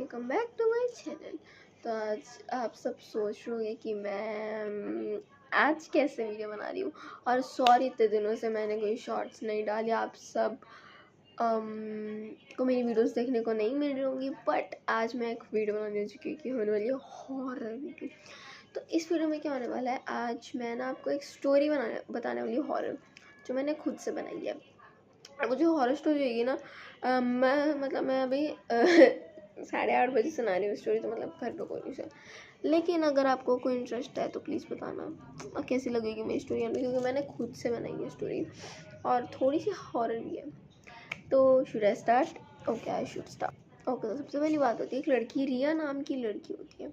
Welcome back to my channel. तो आज आप सब सोच रहे होंगे कि मैं आज कैसे वीडियो बना रही हूँ, और सॉरी इतने दिनों से मैंने कोई शॉर्ट्स नहीं डाली। आप सब को मेरी वीडियोस देखने को नहीं मिल रही होंगी, बट आज मैं एक वीडियो बनाने की होने वाली है हॉरर वीडियो। तो इस वीडियो में क्या होने वाला है, आज मैं ना आपको एक स्टोरी बताने वाली हूँ हॉरर, जो मैंने खुद से बनाई है। और वो जो हॉरर स्टोरी होगी ना, मैं अभी 8:30 बजे सुना रही हूँ स्टोरी, तो मतलब घर पे कोई नहीं है। लेकिन अगर आपको कोई इंटरेस्ट है तो प्लीज़ बताना और कैसी लगेगी मेरी स्टोरी, क्योंकि मैंने खुद से बनाई है स्टोरी और थोड़ी सी हॉरर भी है। तो should I start? Okay, I should start. Okay, तो सबसे पहली बात होती है, एक लड़की, रिया नाम की लड़की होती है।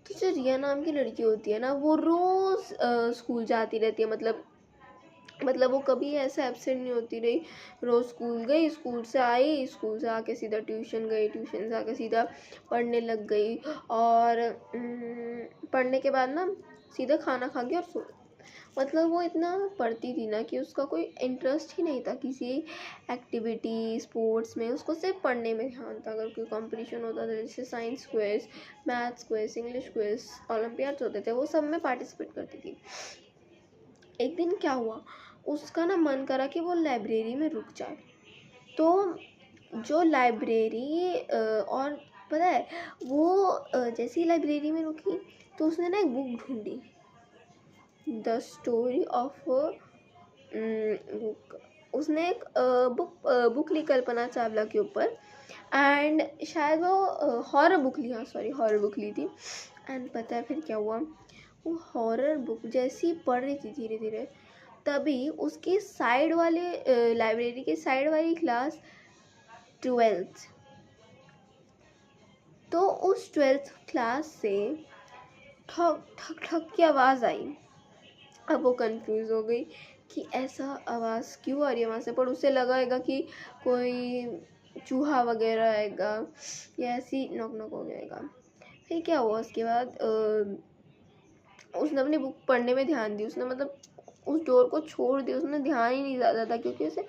तो जो रिया नाम की लड़की होती है ना, वो रोज़ स्कूल जाती रहती है। मतलब वो कभी ऐसे एब्सेंट नहीं होती रही। रोज़ स्कूल गई, स्कूल से आई, स्कूल से आके सीधा ट्यूशन गई, ट्यूशन से आके सीधा पढ़ने लग गई, और पढ़ने के बाद ना सीधा खाना खा के और सो। मतलब वो इतना पढ़ती थी ना कि उसका कोई इंटरेस्ट ही नहीं था किसी एक्टिविटी, स्पोर्ट्स में। उसको सिर्फ पढ़ने में ध्यान था। अगर कोई कंपटीशन होता था, जैसे science quiz, maths quiz, English quiz, Olympiads होते थे, वो सब में पार्टिसिपेट करती थी। एक दिन क्या हुआ, उसका ना मन करा कि वो लाइब्रेरी में रुक जाए। तो जो लाइब्रेरी और पता है वो जैसी लाइब्रेरी में रुकी, तो उसने ना एक बुक ढूंढी, द स्टोरी ऑफ बुक। उसने एक बुक ली कल्पना चावला के ऊपर, एंड शायद वो हॉरर बुक ली, हाँ सॉरी, हॉरर बुक ली थी। एंड पता है फिर क्या हुआ, वो हॉरर बुक जैसी पढ़ रही थी धीरे धीरे, तभी उसकी साइड वाले लाइब्रेरी के साइड वाली क्लास 12th, तो उस 12th क्लास से ठक ठक ठक की आवाज़ आई। अब वो कंफ्यूज हो गई कि ऐसा आवाज़ क्यों आ रही है वहाँ से, पर उसे लगा कि कोई चूहा वगैरह आएगा या ऐसी नॉक नॉक हो जाएगा। फिर क्या हुआ, उसके बाद उसने अपनी बुक पढ़ने में ध्यान दी। उसने मतलब उस डोर को छोड़ दिया, उसने ध्यान ही नहीं ज़्यादा था, क्योंकि उसे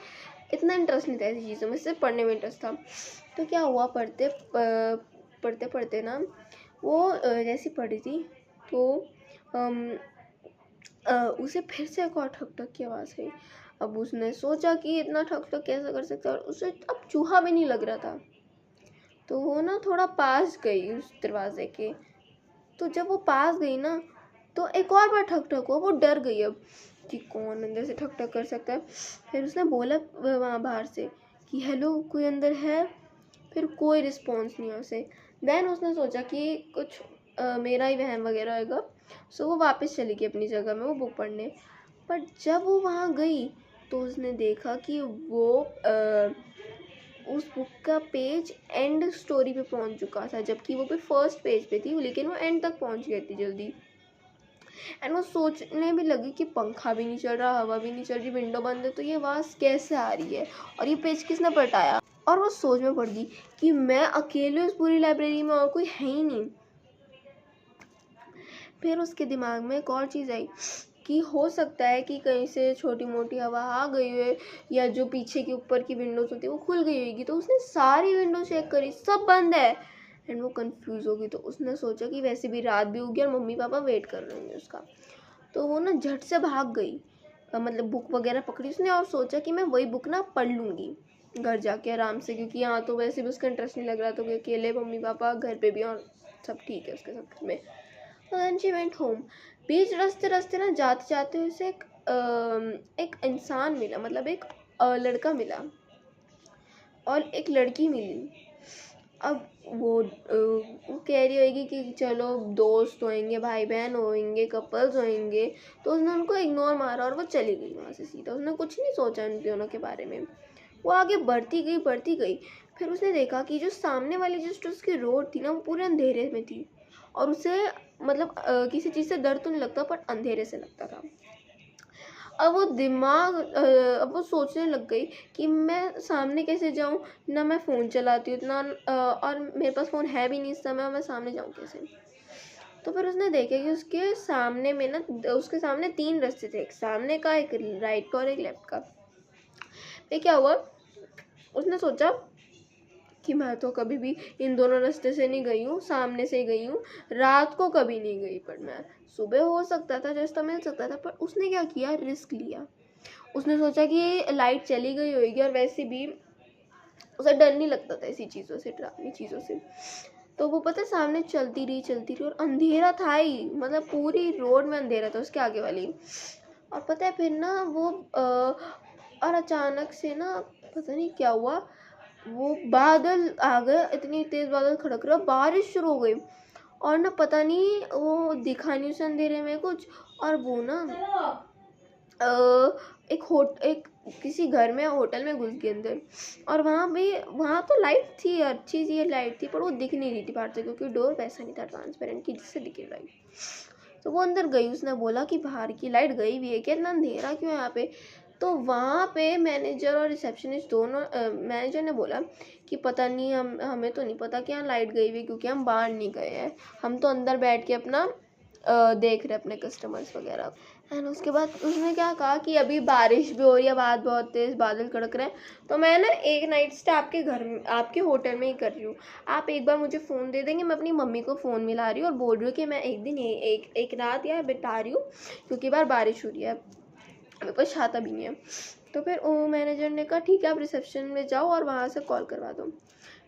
इतना इंटरेस्ट नहीं था ऐसी चीज़ों में, सिर्फ पढ़ने में इंटरेस्ट था। तो क्या हुआ, पढ़ते पढ़ते ना वो जैसी पढ़ी थी, तो उसे फिर से एक और ठक ठक की आवाज़ आई। अब उसने सोचा कि इतना ठक ठक कैसे कर सकता है, और उसे अब चूहा भी नहीं लग रहा था। तो वो ना थोड़ा पास गई उस दरवाजे के। तो जब वो पास गई ना, तो एक और बार ठक ठक हुआ। वो डर गई अब कि कौन अंदर से ठक ठक कर सकता है। फिर उसने बोला वहाँ बाहर से कि हेलो, कोई अंदर है? फिर कोई रिस्पॉन्स नहीं है उसे। देन उसने सोचा कि कुछ मेरा ही वहम वगैरह होगा। सो वो वापस चली गई अपनी जगह में वो बुक पढ़ने। पर जब वो वहाँ गई, तो उसने देखा कि वो उस बुक का पेज एंड स्टोरी पे पहुँच चुका था, जबकि वो भी फर्स्ट पेज पे थी, लेकिन वो एंड तक पहुँच गई थी जल्दी। एंड वो सोचने भी लगी कि पंखा भी नहीं चल रहा, हवा भी नहीं चल रही, विंडो बंद है, तो ये आवाज़ कैसे आ रही है और ये पेज किसने पलटाया। और वो सोच में पड़ गई कि मैं अकेले उस पूरी लाइब्रेरी में, और कोई है ही नहीं। फिर उसके दिमाग में एक और चीज़ आई कि हो सकता है कि कहीं से छोटी मोटी हवा आ गई है, या जो पीछे के ऊपर की विंडोज़ होती है वो खुल गई होगी। तो उसने सारी विंडो चेक करी, सब बंद है। एंड वो कंफ्यूज हो गई। तो उसने सोचा कि वैसे भी रात भी होगी और मम्मी पापा वेट कर रहे होंगे उसका। तो वो ना झट से भाग गई, मतलब बुक वगैरह पकड़ी उसने, और सोचा कि मैं वही बुक ना पढ़ लूँगी घर जाके आराम से, क्योंकि यहाँ तो वैसे भी उसका इंटरेस्ट नहीं लग रहा, तो अकेले मम्मी पापा घर पे भी, और सब ठीक है उसके सब में। तो देन शी वेंट होम। बीच रास्ते रास्ते ना जाते जाते उसे एक इंसान मिला, मतलब एक लड़का मिला और एक लड़की मिली। अब वो कह रही होगी कि चलो दोस्त होंगे, भाई बहन होंगे, कपल्स होंगे। तो उसने उनको इग्नोर मारा और वो चली गई वहाँ से सीधा। उसने कुछ नहीं सोचा उन दोनों के बारे में। वो आगे बढ़ती गई। फिर उसने देखा कि जो सामने वाली जो उसकी रोड थी ना, वो पूरे अंधेरे में थी, और उसे मतलब किसी चीज़ से डर तो नहीं लगता, पर अंधेरे से लगता था। अब वो सोचने लग गई कि मैं सामने कैसे जाऊं, ना मैं फ़ोन चलाती हूँ इतना, और मेरे पास फ़ोन है भी नहीं इस समय, और मैं सामने जाऊं कैसे। तो फिर उसने देखा कि उसके सामने में ना, उसके सामने 3 रास्ते थे, एक सामने का, एक राइट का और एक लेफ्ट का। फिर क्या हुआ, उसने सोचा कि मैं तो कभी भी इन दोनों रास्ते से नहीं गई हूँ, सामने से ही गई हूँ, रात को कभी नहीं गई। पर मैं सुबह हो सकता था, रास्ता मिल सकता था, पर उसने क्या किया, रिस्क लिया। उसने सोचा कि लाइट चली गई होगी और वैसे भी उसे डर नहीं लगता था ऐसी चीज़ों से, डरावनी चीज़ों से। तो वो पता है सामने चलती रही और अंधेरा था ही, मतलब पूरी रोड में अंधेरा था उसके आगे वाली। और पता है फिर ना वो और अचानक से ना पता नहीं क्या हुआ, वो बादल आ गए, इतनी तेज बादल खड़क रहा, बारिश शुरू हो गई। और ना पता नहीं वो दिखा नहीं उसे अंधेरे में कुछ, और वो ना एक किसी घर में होटल में घुस गए अंदर। और वहाँ तो लाइट थी, अच्छी सी लाइट थी, पर वो दिख नहीं रही थी बाहर से, क्योंकि डोर वैसा नहीं था ट्रांसपेरेंट कि जिससे दिखे लाइट। तो वो अंदर गई, उसने बोला कि बाहर की लाइट गई हुई है क्या, इतना अंधेरा क्यों है यहाँ पे। तो वहाँ पे मैनेजर और रिसेप्शनिस्ट दोनों, मैनेजर ने बोला कि पता नहीं, हमें तो नहीं पता कि यहाँ लाइट गई हुई, क्योंकि हम बाहर नहीं गए हैं, हम तो अंदर बैठ के अपना देख रहे अपने कस्टमर्स वगैरह। एंड उसके बाद उसने क्या कहा कि अभी बारिश भी हो रही है, बात बहुत तेज़ बादल कड़क रहे हैं, तो मैं ना एक नाइट स्टे आपके घर में, आपके होटल में ही कर रही हूँ। आप एक बार मुझे फ़ोन दे देंगे, मैं अपनी मम्मी को फ़ोन मिला रही हूँ और बोल रही हूँ कि मैं एक दिन एक रात यहाँ बिता रही हूँ, क्योंकि बार बारिश हो रही है, मेरे पास छाता भी नहीं है। तो फिर वो मैनेजर ने कहा ठीक है, आप रिसेप्शन में जाओ और वहाँ से कॉल करवा दो।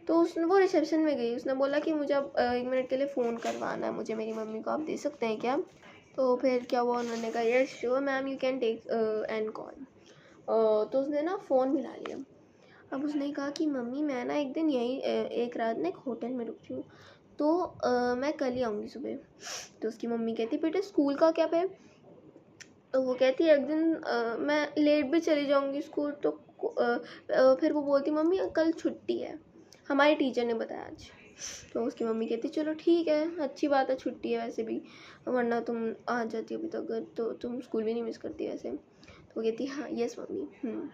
तो वो रिसेप्शन में गई, उसने बोला कि मुझे अब 1 मिनट के लिए फ़ोन करवाना है मुझे, मेरी मम्मी को आप दे सकते हैं क्या। तो फिर क्या हुआ, उन्होंने कहा yes sure ma'am, you can take an call. तो उसने ना फ़ोन मिला लिया। अब उसने कहा कि मम्मी मैं ना एक दिन यही एक रात ना एक होटल में रुक रही हूँ, तो मैं कल ही आऊँगी सुबह। तो उसकी मम्मी कहती बेटे स्कूल का क्या पे। तो वो कहती एक दिन मैं लेट भी चली जाऊँगी स्कूल, तो फिर वो बोलती मम्मी कल छुट्टी है, हमारी टीचर ने बताया आज। तो उसकी मम्मी कहती चलो ठीक है, अच्छी बात है, छुट्टी है वैसे भी, वरना तुम आ जाती अभी तक तो तुम स्कूल भी नहीं मिस करती वैसे। तो वो कहती हाँ यस मम्मी।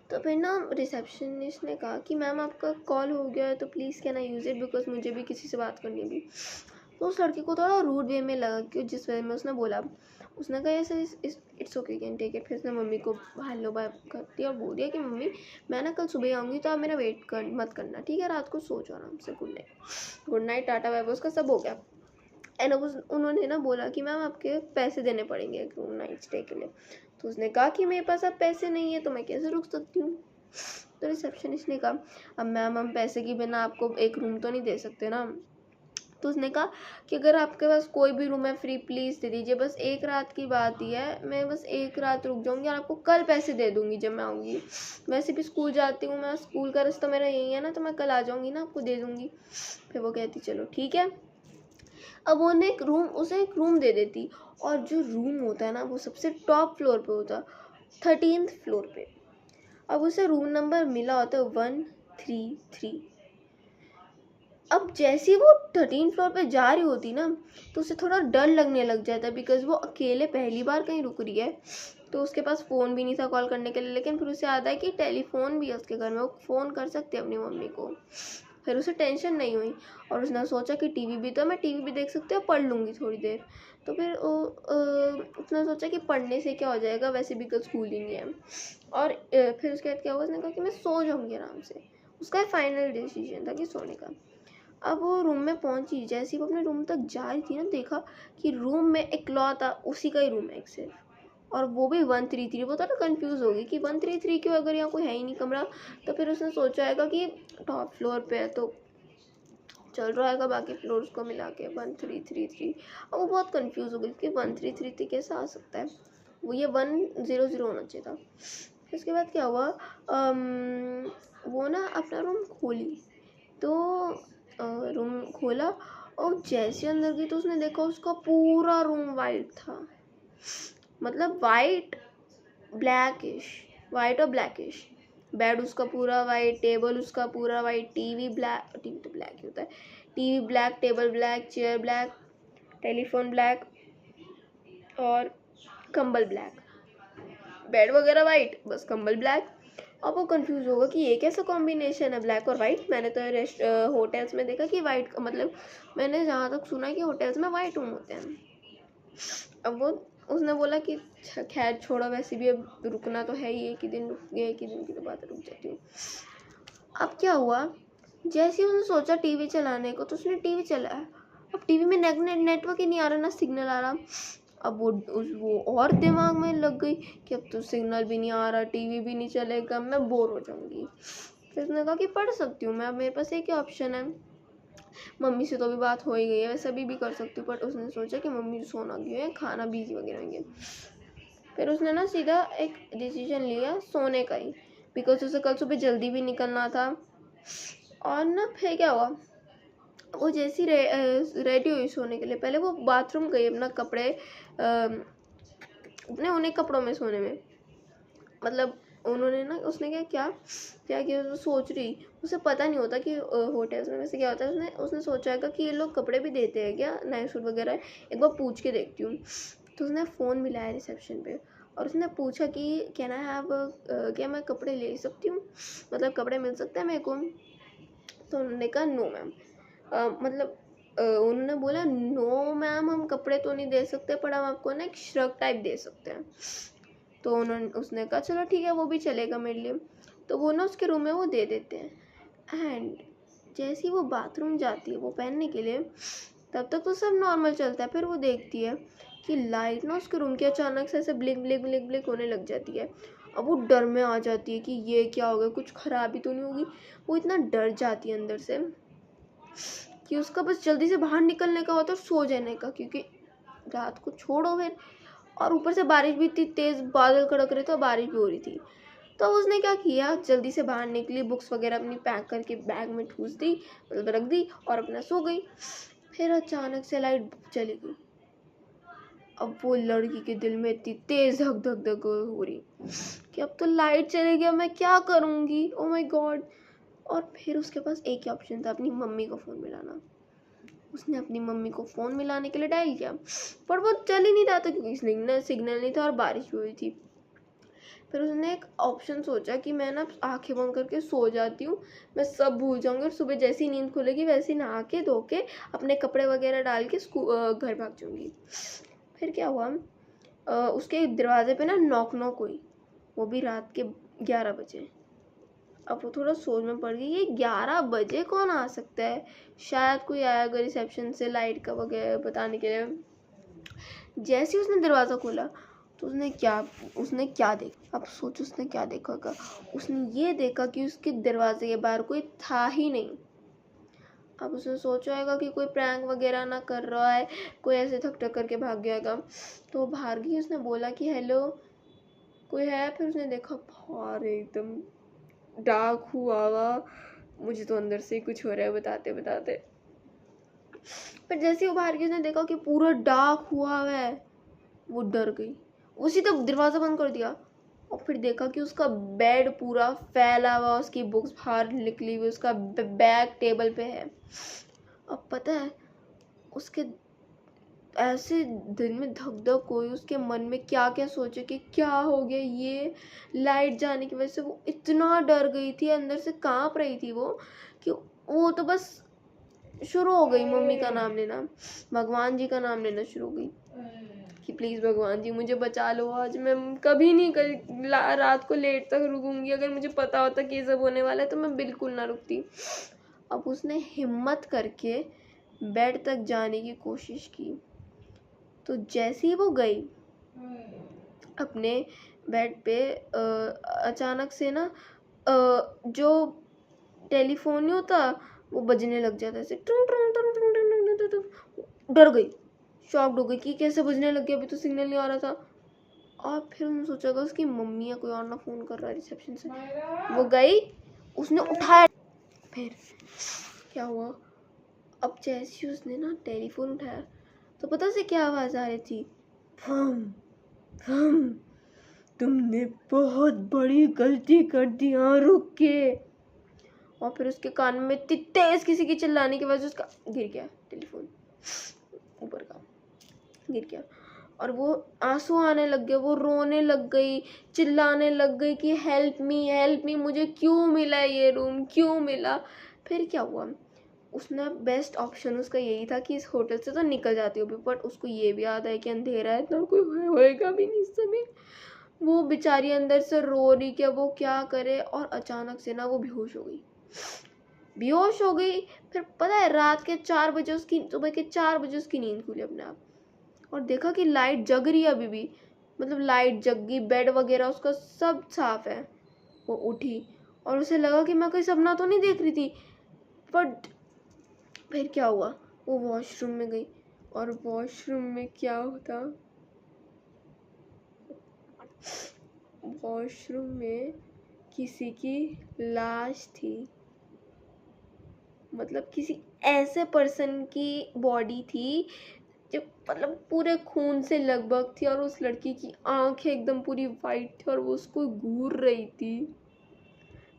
तो फिर ना रिसेप्शनिस्ट ने कहा कि मैम आपका कॉल हो गया है, तो please can I use it, because मुझे भी किसी से बात करनी है भी। तो उस लड़के को थोड़ा रूड वे में लगा कि जिस वे में उसने बोला, उसने कहा ऐसे it's okay can take it. फिर उसने मम्मी को हेलो बाय कर दिया और बोल दिया कि मम्मी मैं ना कल सुबह आऊँगी, तो आप मेरा वेट मत करना, ठीक है, रात को सो जाओ आराम से, good night tata bye bye, उसका सब हो गया। एंड उन्होंने ना बोला कि मैम आपके पैसे देने पड़ेंगे एक रूम नाइट स्टे के लिए। तो उसने कहा कि मेरे पास अब पैसे नहीं है, तो मैं कैसे रुक सकती हूँ। तो रिसेप्शनिस्ट ने कहा अब मैम हम पैसे के बिना आपको एक रूम तो नहीं दे सकते ना। तो उसने कहा कि अगर आपके पास कोई भी रूम है फ्री प्लीज़ दे दीजिए, बस एक रात की बात ही है, मैं बस एक रात रुक जाऊंगी और आपको कल पैसे दे दूंगी जब मैं आऊँगी। वैसे भी स्कूल जाती हूँ मैं, स्कूल का रास्ता मेरा यही है ना, तो मैं कल आ जाऊँगी ना, आपको दे दूँगी। फिर वो कहती चलो ठीक है। अब उसे एक रूम दे देती, और जो रूम होता है ना वो सबसे टॉप फ्लोर पे होता, 13th फ्लोर पे। अब उसे रूम नंबर मिला होता है 133। अब जैसे वो 13 फ्लोर पे जा रही होती ना, तो उसे थोड़ा डर लगने लग जाता, बिकॉज वो अकेले पहली बार कहीं रुक रही है। तो उसके पास फ़ोन भी नहीं था कॉल करने के लिए, लेकिन फिर उसे याद है कि टेलीफोन भी है उसके घर में, वो फ़ोन कर सकती है अपनी मम्मी को। फिर उसे टेंशन नहीं हुई, और उसने सोचा कि टीवी भी तो मैं टीवी भी देख सकती हूँ, पढ़ लूँगी थोड़ी देर। तो फिर उसने सोचा कि पढ़ने से क्या हो जाएगा, वैसे भी कल स्कूल ही नहीं है। और फिर उसके बाद क्या हुआ, उसने कहा कि मैं सो जाऊँगी आराम से। उसका फाइनल डिसीजन था कि सोने का। अब वो रूम में पहुंची, जैसे ही वो अपने रूम तक जा रही थी ना, देखा कि रूम में इकलौता उसी का ही रूम है एक सिर्फ, और वो भी 133। वो थोड़ा कंफ्यूज हो गई कि 133 क्यों, अगर यहाँ कोई है ही नहीं कमरा। तो फिर उसने सोचा है कि टॉप फ्लोर पे है तो चल रहा है बाकी फ्लोर्स को मिला के 1333। अब वो बहुत कंफ्यूज हो गई कि 1333 कैसे आ सकता है, वो ये 100 होना चाहिए था। फिर उसके बाद क्या हुआ, वो ना अपना रूम खोली, तो रूम खोला और जैसे अंदर गई तो उसने देखा उसका पूरा रूम वाइट था, मतलब वाइट और ब्लैकिश। बेड उसका पूरा वाइट, टेबल उसका पूरा वाइट, टीवी तो ब्लैक ही होता है, TV black, table black, chair black, telephone black और कंबल ब्लैक। बेड वगैरह वाइट, बस कंबल ब्लैक। अब वो कंफ्यूज होगा कि ये कैसा कॉम्बिनेशन है ब्लैक और वाइट। मैंने तो होटल्स में देखा कि वाइट, मतलब मैंने जहाँ तक सुना कि होटल्स में वाइट रूम होते हैं। अब उसने बोला कि खैर छोड़ो, वैसे भी अब रुकना तो है ही, एक ही दिन रुक गया, एक ही दिन की तो बात रुक जाती हूँ। अब क्या हुआ, जैसे ही उसने सोचा टीवी चलाने को तो उसने टीवी चलाया। अब टीवी में नेटवर्क ही नहीं आ रहा, ना सिग्नल आ रहा। अब वो और दिमाग में लग गई कि अब तो सिग्नल भी नहीं आ रहा, टीवी भी नहीं चलेगा, मैं बोर हो जाऊंगी। फिर उसने कहा कि पढ़ सकती हूँ मैं, अब मेरे पास एक ही ऑप्शन है। मम्मी से तो अभी बात हो ही गई है, वैसे अभी भी कर सकती हूँ, बट उसने सोचा कि मम्मी सोना गई है, खाना बिजी वगैरह होंगे। फिर उसने ना सीधा एक डिसीजन लिया सोने का ही, बिकॉज उसे कल सुबह जल्दी भी निकलना था। और ना फिर क्या हुआ, वो जैसी रेडी हुई सोने के लिए, पहले वो बाथरूम गई अपना कपड़े अपने उन्हें कपड़ों में सोने में, मतलब उन्होंने ना उसने क्या किया, वो सोच रही, उसे पता नहीं होता कि होटल्स में वैसे क्या होता है। उसने सोचा है कि ये लोग कपड़े भी देते हैं क्या, नाइट सूट वगैरह, एक बार पूछ के देखती हूँ। तो उसने फ़ोन मिलाया रिसेप्शन पे और उसने पूछा कि कैन आई हैव, क्या मैं कपड़े ले सकती हूँ, मतलब कपड़े मिल सकते हैं मेरे को। तो उन्होंने कहा नो मैम, मतलब उन्होंने बोला नो मैम, हम कपड़े तो नहीं दे सकते, पर हम आपको ना एक श्रग टाइप दे सकते हैं। तो उसने कहा चलो ठीक है, वो भी चलेगा मेरे लिए। तो वो ना उसके रूम में वो दे देते हैं। एंड जैसे ही वो बाथरूम जाती है वो पहनने के लिए, तब तक तो सब नॉर्मल चलता है। फिर वो देखती है कि लाइट ना उसके रूम की अचानक से ऐसे ब्लिक ब्लिक ब्लिक ब्लिक होने लग जाती है। अब वो डर में आ जाती है कि ये क्या हो गया, कुछ खराबी तो नहीं होगी। वो इतना डर जाती है अंदर से कि उसका बस जल्दी से बाहर निकलने का होता है और सो जाने का, क्योंकि रात को छोड़ो फिर, और ऊपर से बारिश भी इतनी तेज़, बादल कड़क रहे थे और बारिश भी हो रही थी। तो उसने क्या किया, जल्दी से बाहर निकली, बुक्स वगैरह अपनी पैक करके बैग में ठूस दी, मतलब रख दी, और अपना सो गई। फिर अचानक से लाइट चली गई। अब वो लड़की के दिल में इतनी तेज़ धक धक धक हो रही कि अब तो लाइट चली गई, मैं क्या करूँगी, ओ माय गॉड। और फिर उसके पास एक ही ऑप्शन था, अपनी मम्मी को फ़ोन मिलाना। उसने अपनी मम्मी को फ़ोन मिलाने के लिए डायल किया, पर वो चल ही नहीं रहा था क्योंकि सिग्नल नहीं था और बारिश भी हुई थी। फिर उसने एक ऑप्शन सोचा कि मैं ना आंखें बंद करके सो जाती हूँ, मैं सब भूल जाऊँगी और सुबह जैसी नींद खुलेगी वैसे नहा के धो के अपने कपड़े वगैरह डाल के घर भाग जाऊँगी। फिर क्या हुआ, उसके दरवाजे पे ना नॉक हुई, वो भी रात के 11 बजे। अब वो थोड़ा सोच में पड़ गई, ये 11 बजे कौन आ सकता है, शायद कोई आया होगा रिसेप्शन से लाइट का वगैरह बताने के लिए। जैसे ही उसने दरवाज़ा खोला तो उसने क्या देखा, अब सोचो उसने क्या देखा होगा। उसने ये देखा कि उसके दरवाजे के बाहर कोई था ही नहीं। अब उसने सोचा होगा कि कोई प्रैंक वगैरह ना कर रहा है, कोई ऐसे थक थक करके भाग गया होगा। तो बाहर गई, उसने बोला कि हेलो कोई है। फिर उसने देखा बाहर एकदम डार्क हुआ हुआ, मुझे तो अंदर से ही कुछ हो रहा है बताते बताते। पर जैसे वो बाहर गई उसने देखा कि पूरा डार्क हुआ है, वो डर गई, उसी तो दरवाज़ा बंद कर दिया। और फिर देखा कि उसका बेड पूरा फैला हुआ, उसकी बुक्स बाहर निकली हुई, उसका बैग टेबल पे है। अब पता है उसके ऐसे दिल में धक धक हुई, उसके मन में क्या क्या सोचे कि क्या हो गया, ये लाइट जाने की वजह से वो इतना डर गई थी, अंदर से कांप रही थी वो, कि वो तो बस शुरू हो गई मम्मी का नाम लेना, भगवान जी का नाम लेना शुरू हो गई कि प्लीज़ भगवान जी मुझे बचा लो, आज मैं कभी नहीं रात को लेट तक रुकूंगी, अगर मुझे पता होता कि ये सब होने वाला है तो मैं बिल्कुल ना रुकती। अब उसने हिम्मत करके बेड तक जाने की कोशिश की। तो जैसे ही वो गई अपने बेड पे, अचानक से ना जो टेलीफोन नहीं होता वो बजने लग जाता है, टुंग टुंग टुंग टुंग टुंग टुंग टुंग टुंग। डर गई, शॉक्ड हो गई कि कैसे बजने लग गया, अभी तो सिग्नल नहीं आ रहा था। और फिर उसने सोचा कि उसकी मम्मी या कोई और ना फ़ोन कर रहा है रिसेप्शन से। वो गई, उसने उठाया। फिर क्या हुआ, अब जैसे ही उसने ना टेलीफोन उठाया तो पता से क्या आवाज़ आ रही थी, हम तुमने बहुत बड़ी गलती कर दी, यहाँ रुक के। और फिर उसके कान में इतनी तेज किसी की चिल्लाने की वजह से उसका गिर गया टेलीफोन, ऊपर का गिर गया। और वो आंसू आने लग गए, वो रोने लग गई, चिल्लाने लग गई कि हेल्प मी, मुझे क्यों मिला ये रूम, क्यों मिला। फिर क्या हुआ, उसने बेस्ट ऑप्शन उसका यही था कि इस होटल से तो निकल जाती होगी, बट उसको ये भी याद है कि अंधेरा है, इतना कोई होएगा भी नहीं इस समय। वो बेचारी अंदर से रो रही कि वो क्या करे, और अचानक से ना वो बेहोश हो गई। बेहोश हो गई। फिर पता है रात के 4 बजे उसकी, सुबह के 4 बजे उसकी नींद खुली अपने आप, और देखा कि लाइट जग रही है अभी भी, मतलब लाइट जग गई, बेड वगैरह उसका सब साफ है। वो उठी और उसे लगा कि मैं कोई सपना तो नहीं देख रही थी। बट फिर क्या हुआ, वो वॉशरूम में गई, और वॉशरूम में क्या होता, वॉशरूम में किसी की लाश थी। मतलब किसी ऐसे पर्सन की बॉडी थी जो मतलब पूरे खून से लगभग थी, और उस लड़की की आंखें एकदम पूरी वाइट थी और वो उसको घूर रही थी।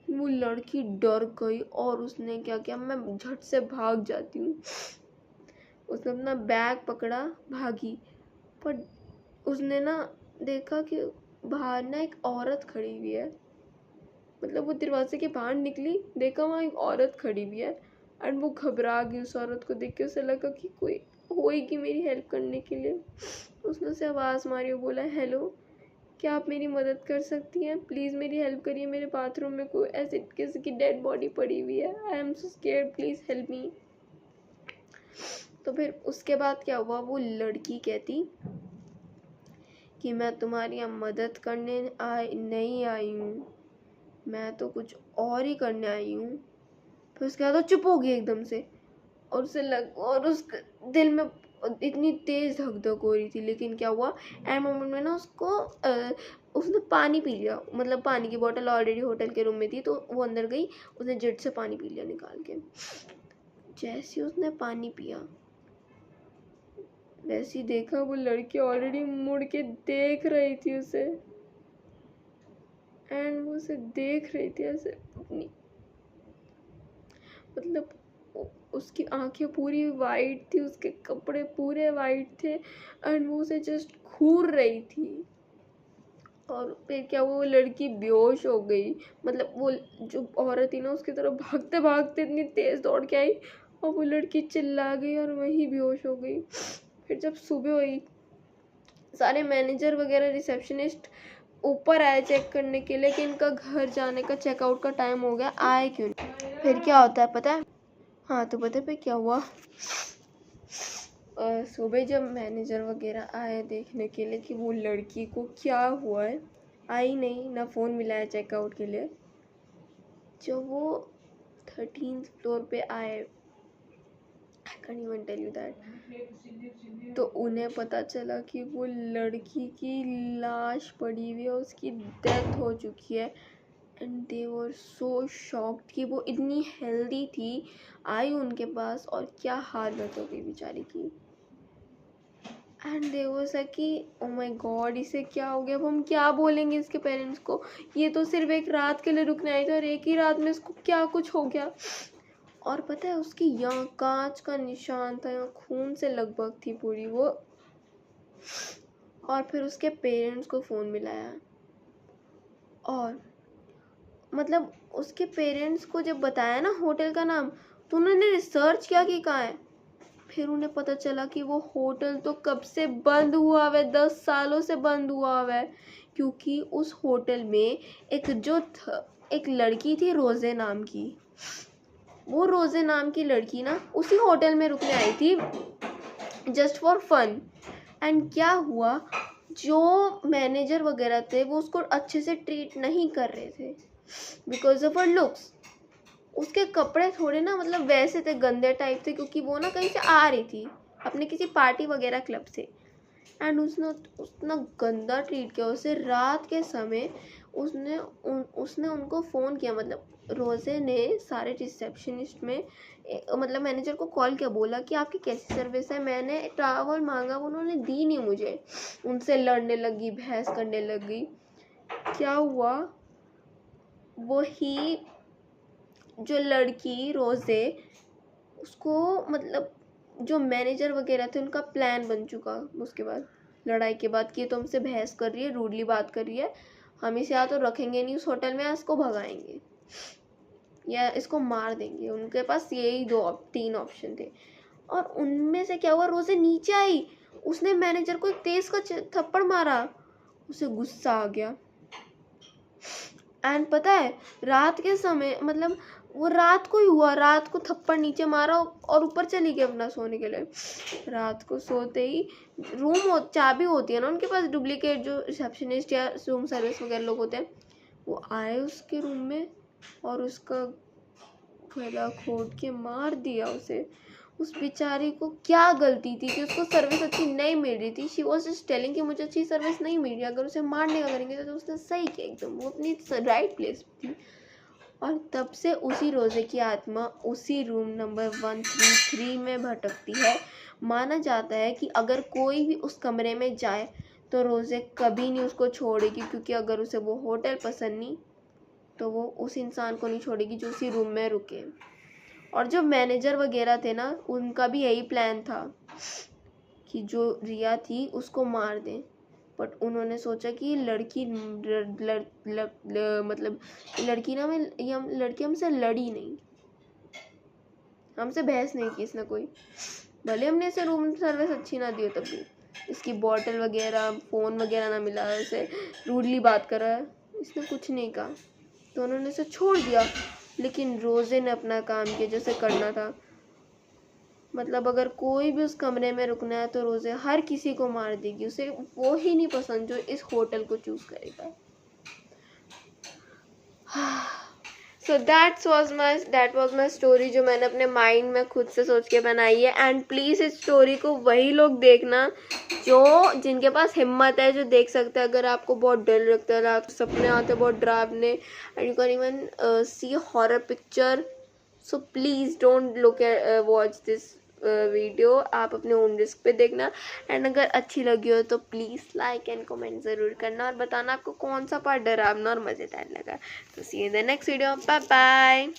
वो लड़की डर गई और उसने क्या किया, मैं झट से भाग जाती हूँ। उसने अपना बैग पकड़ा, भागी। पर उसने ना देखा कि बाहर ना एक औरत खड़ी हुई है। मतलब वो दरवाजे के बाहर निकली, देखा वहाँ एक औरत खड़ी हुई है, एंड वो घबरा गई। उस औरत को देख के उसे लगा कि कोई होएगी मेरी हेल्प करने के लिए। उसने उसे आवाज़ मारी और बोला, हेलो, क्या आप मेरी मदद कर सकती हैं? प्लीज़ मेरी हेल्प करिए, मेरे बाथरूम में कोई ऐसे किसी की डेड बॉडी पड़ी हुई है। I am so scared, please help me. तो फिर उसके बाद क्या हुआ, वो लड़की कहती कि मैं तुम्हारी यहाँ मदद करने नहीं आई हूँ, मैं तो कुछ और ही करने आई हूँ। फिर उसके बाद वो चुप हो गई एकदम से, और उस दिल में इतनी तेज धक धक हो रही थी। लेकिन क्या हुआ, एंड मोमेंट में ना उसने पानी पी लिया। मतलब पानी की बोतल ऑलरेडी होटल के रूम में थी, तो वो अंदर गई, उसने झट से पानी पी लिया निकाल के। जैसे उसने पानी पिया, वैसे ही देखा वो लड़की ऑलरेडी मुड़ के देख रही थी उसे, एंड वो उसे देख रही थी ऐसे अपनी, मतलब उसकी आंखें पूरी वाइट थी, उसके कपड़े पूरे वाइट थे, एंड वो उसे जस्ट घूर रही थी। और फिर क्या हुआ, वो लड़की बेहोश हो गई। मतलब वो जो औरत थी ना, उसकी तरफ भागते भागते इतनी तेज दौड़ के आई, और वो लड़की चिल्ला गई और वहीं बेहोश हो गई। फिर जब सुबह हुई, सारे मैनेजर वगैरह रिसेप्शनिस्ट ऊपर आए चेक करने के लिए कि इनका घर जाने का चेकआउट का टाइम हो गया, आए क्यों नहीं। फिर क्या होता है पता है, हाँ तो पता है क्या हुआ, सुबह जब मैनेजर वगैरह आए देखने के लिए कि वो लड़की को क्या हुआ है, आई नहीं, ना फ़ोन मिला है चेकआउट के लिए। जब वो 13th फ्लोर पे आए, I can even tell you that, तो उन्हें पता चला कि वो लड़की की लाश पड़ी हुई है, उसकी डेथ हो चुकी है। And they were so shocked कि वो इतनी हेल्दी थी, आई उनके पास और क्या हालत हो गई बेचारी की। एंड दे वाज लाइक कि ओ माय गॉड, इसे क्या हो गया, अब हम क्या बोलेंगे इसके पेरेंट्स को, ये तो सिर्फ एक रात के लिए रुकने आई थी और एक ही रात में इसको क्या कुछ हो गया। और पता है उसकी यहाँ कांच का निशान था, यहाँ खून से लगभग थी पूरी वो। और फिर उसके पेरेंट्स को फ़ोन मिलाया, और मतलब उसके पेरेंट्स को जब बताया ना होटल का नाम, तो उन्होंने रिसर्च किया कि कहाँ है। फिर उन्हें पता चला कि वो होटल तो कब से बंद हुआ हुआ है, 10 सालों से बंद हुआ हुआ है। क्योंकि उस होटल में एक लड़की थी रोज़े नाम की, वो रोज़े नाम की लड़की ना उसी होटल में रुकने आई थी जस्ट फॉर फन। एंड क्या हुआ, जो मैनेजर वगैरह थे वो उसको अच्छे से ट्रीट नहीं कर रहे थे बिकॉज ऑफ हर लुक्स। उसके कपड़े थोड़े ना मतलब वैसे थे, गंदे टाइप थे, क्योंकि वो ना कहीं से आ रही थी अपने किसी पार्टी वगैरह क्लब से। एंड उसने उतना गंदा ट्रीट किया उसे। रात के समय उसने उनको फ़ोन किया, मतलब रोज़े ने सारे रिसेप्शनिस्ट में मतलब मैनेजर को कॉल किया, बोला कि आपकी कैसी सर्विस है, मैंने ट्रैवल मांगा, उन्होंने दी नहीं मुझे। उनसे लड़ने लगी, बहस करने लगी। क्या हुआ, वही जो लड़की रोज़े, उसको मतलब जो मैनेजर वगैरह थे उनका प्लान बन चुका उसके बाद, लड़ाई के बाद, कि ये तो हमसे बहस कर रही है, रूडली बात कर रही है, हम इसे या तो रखेंगे नहीं उस होटल में, या इसको भगाएंगे या इसको मार देंगे। उनके पास यही 3 ऑप्शन थे। और उनमें से क्या हुआ, रोज़े नीचे आई, उसने मैनेजर को एक तेज का थप्पड़ मारा, उसे गुस्सा आ गया। एंड पता है रात के समय मतलब वो रात को ही हुआ, रात को थप्पड़ नीचे मारा और ऊपर चली गई अपना सोने के लिए। रात को सोते ही चाबी होती है ना उनके पास, डुप्लीकेट जो रिसेप्शनिस्ट या रूम सर्विस वगैरह लोग होते हैं, वो आए उसके रूम में और उसका गला घोट के मार दिया उसे। उस बेचारी को क्या गलती थी कि उसको सर्विस अच्छी नहीं मिल रही थी। शी वॉज जस्ट टेलिंग कि मुझे अच्छी सर्विस नहीं मिल रही, अगर उसे मारने का करेंगे तो उसने सही किया एकदम, वो अपनी राइट प्लेस थी। और तब से उसी रोज़े की आत्मा उसी रूम नंबर 133 में भटकती है। माना जाता है कि अगर कोई भी उस कमरे में जाए तो रोज़े कभी नहीं उसको छोड़ेगी, क्योंकि अगर उसे वो होटल पसंद नहीं तो वो उस इंसान को नहीं छोड़ेगी जो उसी रूम में रुके। और जो मैनेजर वगैरह थे ना, उनका भी यही प्लान था कि जो रिया थी उसको मार दें, बट उन्होंने सोचा कि लड़की मतलब लड़की ना लड़की हमसे लड़ी नहीं, हमसे बहस नहीं की इसने कोई, भले हमने इसे रूम सर्विस अच्छी ना दी हो तब भी। इसकी बॉटल वगैरह फ़ोन वगैरह ना मिला, ऐसे रूडली बात कर रहा है, इसने कुछ नहीं कहा, तो उन्होंने इसे छोड़ दिया। लेकिन रोज़े ने अपना काम किया जैसे करना था। मतलब अगर कोई भी उस कमरे में रुकना है तो रोज़े हर किसी को मार देगी, उसे वो ही नहीं पसंद जो इस होटल को चूज़ करेगा। So that was my story जो मैंने अपने माइंड में खुद से सोच के बनाई है। एंड प्लीज़ इस स्टोरी को वही लोग देखना जिनके पास हिम्मत है, जो देख सकते हैं। अगर आपको बहुत डर लगता है, रात को सपने आते हैं बहुत डरावने, and you can even see horror picture, so please don't look at watch this video. आप अपने ओन रिस्क पे देखना। एंड अगर अच्छी लगी हो तो प्लीज़ लाइक एंड कमेंट ज़रूर करना और बताना आपको कौन सा पार्ट डरावना और मज़ेदार लगा। तो see you in the next video, bye bye.